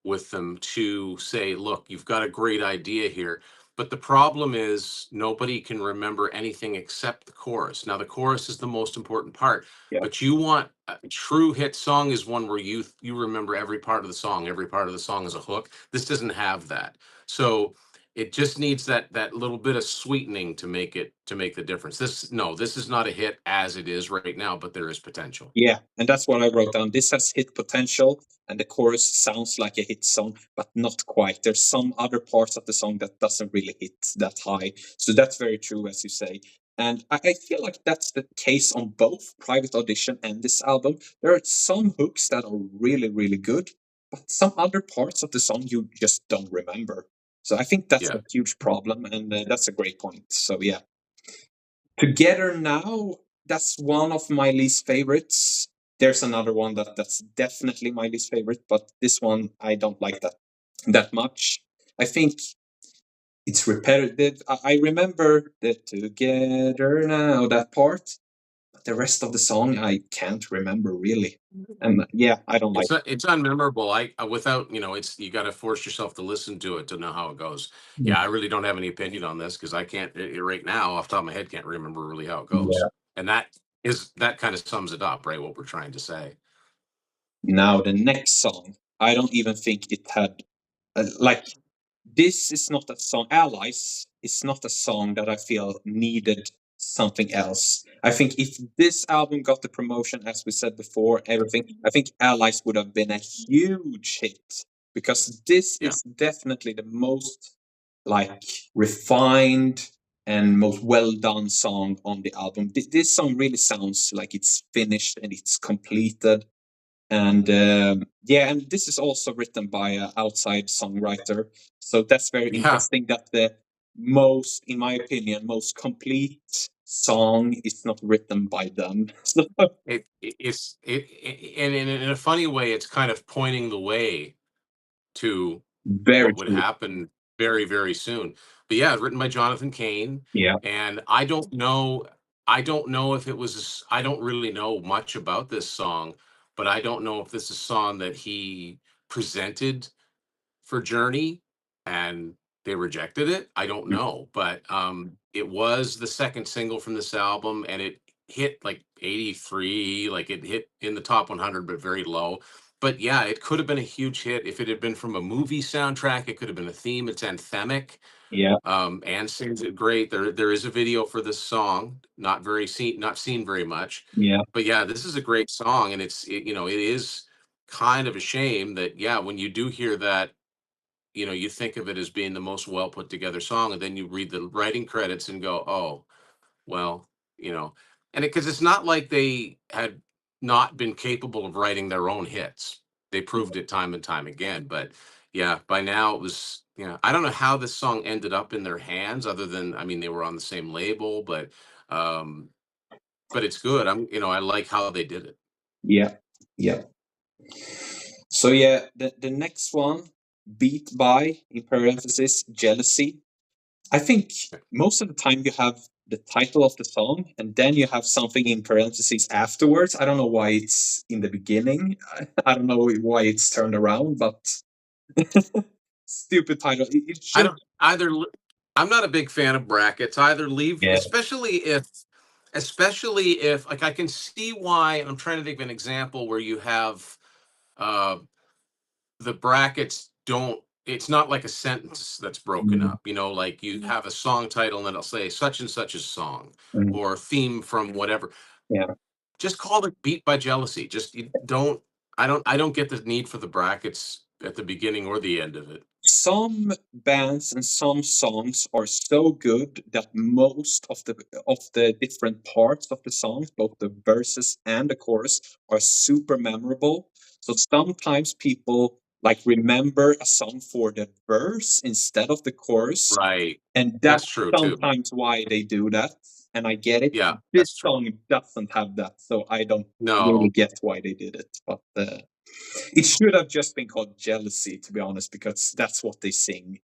with them to say, look, you've got a great idea here. But the problem is nobody can remember anything except the chorus. Now, the chorus is the most important part, Yeah, but you want a true hit song is one where you remember every part of the song. Every part of the song is a hook. This doesn't have that. So it just needs that little bit of sweetening to make the difference. This no, this is not a hit as it is right now, but there is potential. Yeah, and that's what I wrote down. This has hit potential, and the chorus sounds like a hit song, but not quite. There's some other parts of the song that doesn't really hit that high. So that's very true, as you say. And I feel like that's the case on both Private Audition and this album. There are some hooks that are really, really good, but some other parts of the song you just don't remember. So I think that's Yeah. a huge problem, and that's a great point. So yeah. Together Now, that's one of my least favorites. There's another one that's definitely my least favorite, but this one I don't like that much. I think it's repetitive. I remember the Together Now that part, but the rest of the song I can't remember really. And yeah, I don't like It's unmemorable. Without, it's you got to force yourself to listen to it to know how it goes. it. Yeah, I really don't have any opinion on this because I can't right now off the top of my head can't remember really how it Yeah. goes. And that kind of sums it up, right? What we're trying to say. Now the next song, I don't even think it had like this is not a song. Allies is not a song that I feel needed something else. I think if this album got the promotion, as we said before, everything, I think Allies would have been a huge hit because this Yeah. is definitely the most like refined and most well done song on the album. This song really sounds like it's finished and it's completed, and yeah, and this is also written by an outside songwriter, so that's very Yeah. interesting that the most, in my opinion, most complete song is not written by them. So And in a funny way, it's kind of pointing the way to very what would true. happen very, very soon. But yeah, written by Jonathan Cain, Yeah. and I don't know if it was I don't really know much about this song, but I don't know if this is a song that he presented for Journey and they rejected it. I don't Mm. know, but it was the second single from this album and it hit like 83, like it hit in the top 100 but very low. But yeah, it could have been a huge hit if it had been from a movie soundtrack. It could have been a theme. It's anthemic. Yeah. And sings it great. There is a video for this song, not seen very much. Yeah. But yeah, this is a great song, and it is kind of a shame that yeah, when you do hear that, you think of it as being the most well put together song, and then you read the writing credits and go, oh, well, you know, and because it's not like they had not been capable of writing their own hits. They proved it time and time again. But yeah, by now it was, I don't know how this song ended up in their hands, other than, I mean, they were on the same label, um, but it's good. I like how they did it. Yeah. Yeah. So yeah, the next one, Beat By, in parenthesis, Jealousy. I think most of the time you have the title of the song and then you have something in parentheses afterwards. I don't know why it's in the beginning. I don't know why it's turned around, but stupid title. It I should. don't either. I'm not a big fan of brackets. Either leave, Yeah. especially if like I can see why. And I'm trying to think of an example where you have uh the brackets don't. It's not like a sentence that's broken Mm, up. Like you have a song title and it'll say such and such a song mm, or theme from whatever. yeah. Just call it "Beat by Jealousy." Just you don't. I don't get the need for the brackets at the beginning or the end of it. Some bands and some songs are so good that most of the different parts of the songs, both the verses and the chorus, are super memorable. So sometimes people like remember a song for the verse instead of the chorus, Right. and That's that's true too. sometimes why they do that. And I get it. Yeah, This that's true. song doesn't have that, so I don't really No, get why they did it. But it should have just been called Jealousy, to be honest, because that's what they sing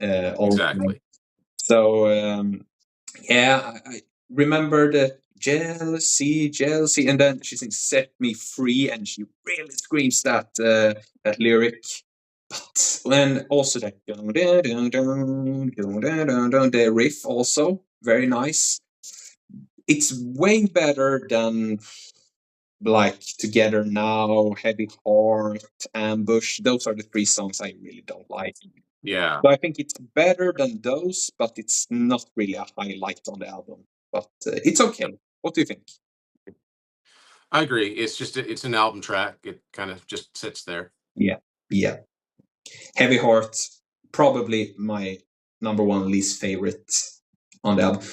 all the time. exactly. So yeah, I remember the jealousy, jealousy, and then she sings "Set Me Free," and she really screams that lyric. But when also that the riff also very nice. It's way better than like Together Now, Heavy Heart, Ambush. Those are the three songs I really don't like. Yeah, So I think it's better than those, but it's not really a highlight on the album. But it's okay. What do you think? I agree. It's just it's an album track. It kind of just sits there. Yeah, yeah. Heavy Heart, probably my number one least favorite on the album.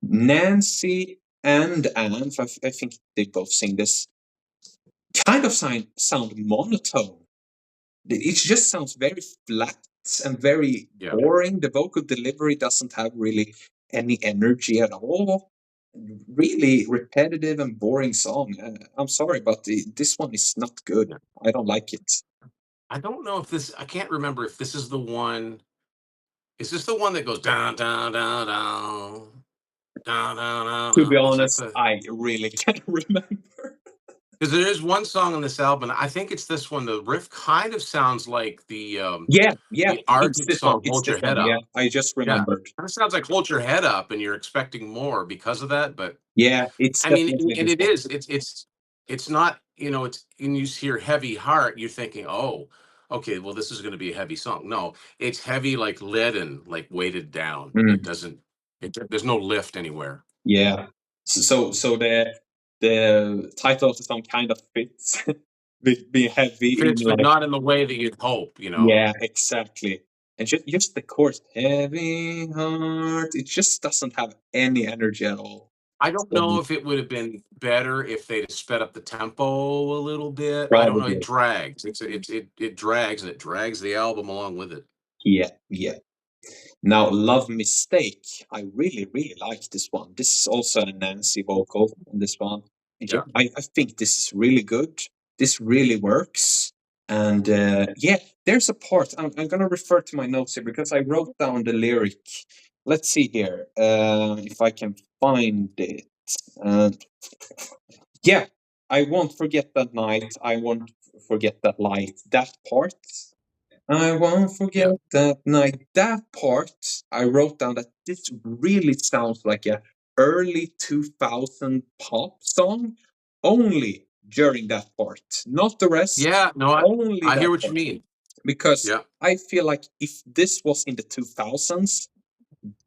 Nancy and Anne, I think they both sing this, kind of sound monotone. It just sounds very flat and very Yeah. boring. The vocal delivery doesn't have really any energy at all. Really repetitive and boring song. I'm sorry, but this one is not good. Yeah. I don't like it. I don't know if this. I can't remember if this is the one. Is this the one that goes down, down, down, down, down, down, down, To be down? Is that honest, the? I really can't remember. Because there is one song on this album. I think it's this one. The riff kind of sounds like Yeah, yeah, the it's Arctic this one. song It's "Hold this Your one. Head Yeah, Up." I just Yeah, remembered. kind of sounds like "Hold Your Head Up," and you're expecting more because of that. But Yeah, it's I mean, definitely and this it one. is. It's not. It's when you hear "Heavy Heart," you're thinking, "Oh, okay, well, this is going to be a heavy song." No, it's heavy like lead and like weighted down. It Mm, doesn't. There's no lift anywhere. yeah. So the title of the song kind of fits. Be heavy in Fits, but like not in the way that you'd hope. yeah, exactly. And just the chorus, heavy heart. It just doesn't have any energy at all. I don't So know if it would have been better if they'd sped up the tempo a little bit. I don't know. It probably. drags. It drags and it drags the album along with it. Yeah, yeah. Now, Love Mistake, I really, really like this one. This is also a Nancy vocal on this one. And yeah, Yeah. I think this is really good. This really works. And yeah, there's a part, I'm going to refer to my notes here because I wrote down the lyric. Let's see here if I can find it. Uh, yeah, I won't forget that night. I won't forget that light. That part. I won't forget Yeah. that night. That part, I wrote down that this really sounds like a early 2000 pop song, only during that part, not the rest, Yeah. No, only I that hear what you part. mean. Because Yeah. I feel like if this was in the 2000s,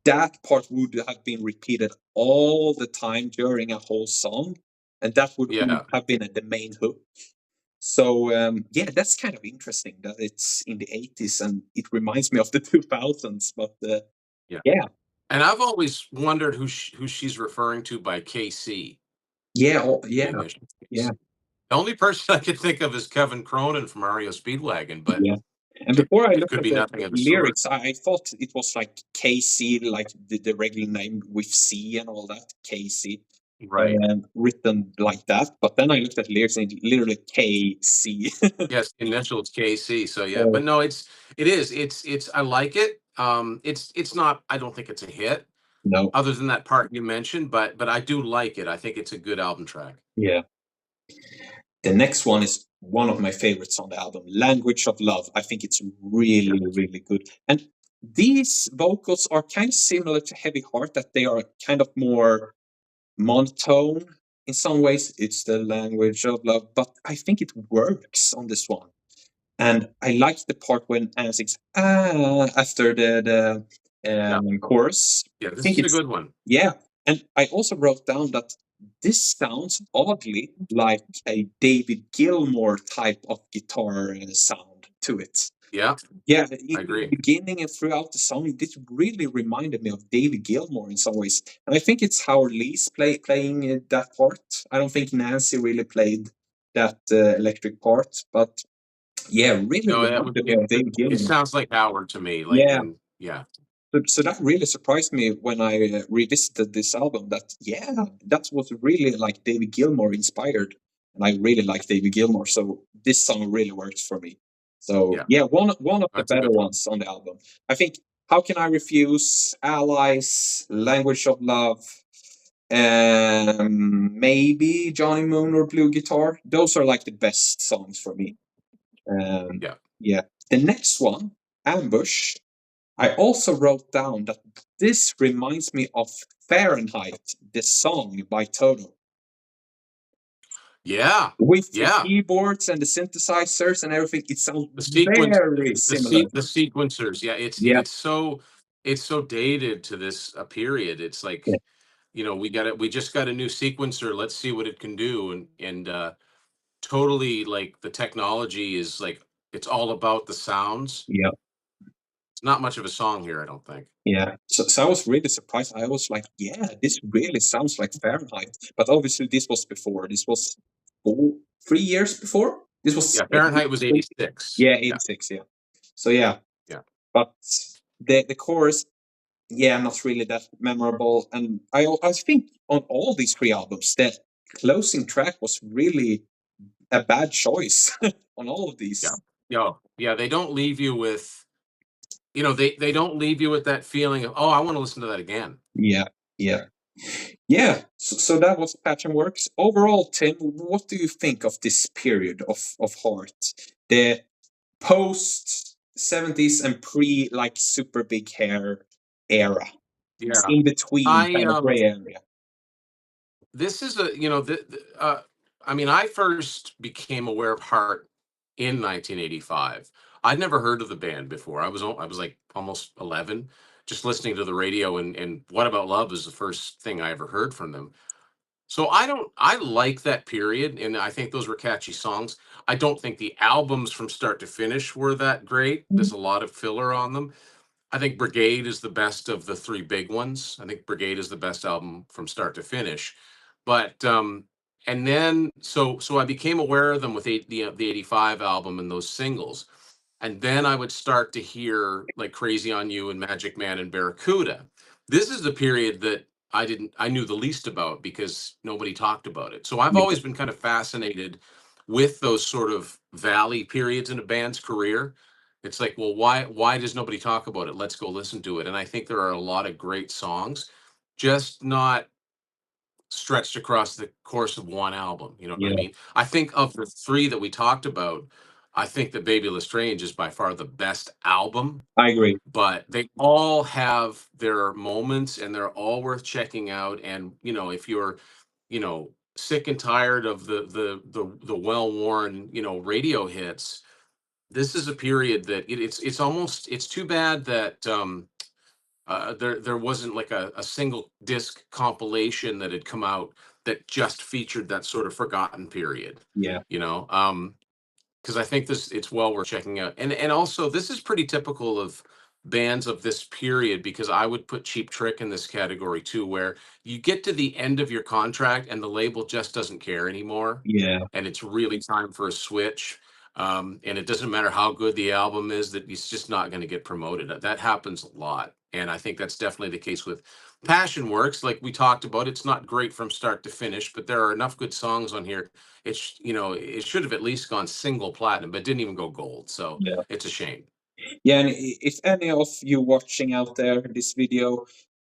that part would have been repeated all the time during a whole song, and that would Yeah. have been the main hook. So yeah, that's kind of interesting that it's in the 80s and it reminds me of the 2000s. But Yeah. yeah, And I've always wondered who she's referring to by KC, yeah, oh, the yeah, initial yeah, KC. The only person I could think of is Kevin Cronin from REO Speedwagon, but yeah. And before I it looked could at be the nothing of the sort. lyrics, I thought it was like Casey, like the regular name with C and all that, Casey, Right. written like that. But then I looked at the lyrics and it literally KC. Yes, the initial is KC. So yeah, So but no, it is. It's I like it. It's not. I don't think it's a hit, no, other than that part you mentioned. But I do like it. I think it's a good album track. yeah. The next one is one of my favorites on the album, Language of Love. I think it's Yeah. really, really good. And these vocals are kind of similar to Heavy Heart, that they are kind of more monotone in some ways. It's the language of love, but I think it works on this one. And I like the part when Anna sings after the Yeah. chorus. Yeah. I This think is a it's good one. yeah. And I also wrote down that this sounds oddly like a David Gilmour type of guitar sound to it. Yeah, Yeah, I in the agree. beginning and throughout the song, this really reminded me of David Gilmour in some ways. And I think it's Howard Lee's playing that part. I don't think Nancy really played that electric part, but yeah, really No, that would reminded me of David it Gilmour. sounds like Howard to me. Like Yeah, when yeah. so that really surprised me when I revisited this album. That yeah, that was really like David Gilmour inspired, and I really like David Gilmour. So this song really works for me. So Yeah. yeah, one of the That's a better good one. ones on the album. I think How Can I Refuse, Allies, Language of Love, maybe Johnny Moon or Blue Guitar. Those are like the best songs for me. Um, Yeah. yeah, the next one, Ambush. I also wrote down that this reminds me of Fahrenheit, the song by Toto. Yeah, with the yeah. keyboards and the synthesizers and everything. It sounds The sequence, very similar. the sequencers. Yeah, Yeah, it's so dated to this period. It's yeah, like, we just got a new sequencer. Let's see what it can do. And totally, like, the technology is like, it's all about the sounds. yeah. It's not much of a song here, I don't think. Yeah, so I was really surprised. I was like, yeah, this really sounds like Fahrenheit. But obviously, this was before. This was 3 years before. This was Yeah, Fahrenheit was 86. yeah, Yeah, 86. Yeah. So yeah, yeah. but the chorus, yeah, not really that memorable. And I think on all these three albums, the closing track was really a bad choice on all of Yeah. these. Yeah, they don't leave you with, they don't leave you with that feeling of, "Oh, I wanna listen to that again." Yeah, yeah. Yeah, so that was Passionworks. Overall, Tim, what do you think of this period of Heart? The post 70s and pre like super big hair era. It's Yeah. in between I, kind of gray area. this is a, I mean, I first became aware of Heart in 1985. I'd never heard of the band before. I was like almost 11, just listening to the radio, and What About Love is the first thing I ever heard from them. So I like that period, and I think those were catchy songs. I don't think the albums from start to finish were that great. There's a lot of filler on them. I think Brigade is the best of the three big ones. I think Brigade is the best album from start to finish. But and then so I became aware of them with the 85 album and those singles. And then I would start to hear like Crazy on You and Magic Man and Barracuda. This is the period that I knew the least about because nobody talked about it. So I've Yeah, always been kind of fascinated with those sort of valley periods in a band's career. It's like, well, why does nobody talk about it? Let's go listen to it. And I think there are a lot of great songs, just not stretched across the course of one album. You know what I yeah, mean? I think of the three that we talked about, I think that Baby Le Strange is by far the best album, I agree. but they all have their moments and they're all worth checking out. And if you're, sick and tired of the well-worn, radio hits, this is a period that it's almost, it's too bad that there wasn't like a single disc compilation that had come out that just featured that sort of forgotten period, Yeah, you know. Because I think it's well worth checking out. And also this is pretty typical of bands of this period, because I would put Cheap Trick in this category too, where you get to the end of your contract and the label just doesn't care anymore, yeah, and it's really time for a switch. And it doesn't matter how good the album is, that it's just not going to get promoted. That happens a lot, and I think that's definitely the case with Passionworks. Like we talked about, it's not great from start to finish, but there are enough good songs on here. It should have at least gone single platinum, but didn't even go gold. So yeah. it's a shame. Yeah, and if any of you watching out there this video,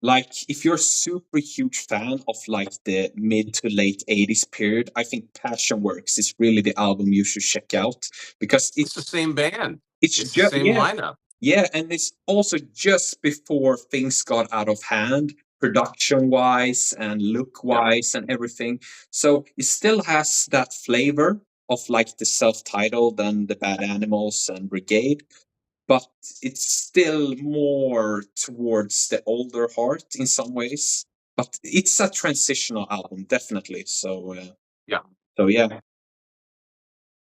like if you're a super huge fan of like the mid to late 80s period, I think Passionworks is really the album you should check out because It's the same band. it's It's the just same yeah, lineup. yeah, and it's also just before things got out of hand, production wise and look Yeah, wise and everything. So it still has that flavor of like the self-titled and the Bad Animals and Brigade, but it's still more towards the older Heart in some ways. But it's a transitional album, definitely. So, yeah. so yeah.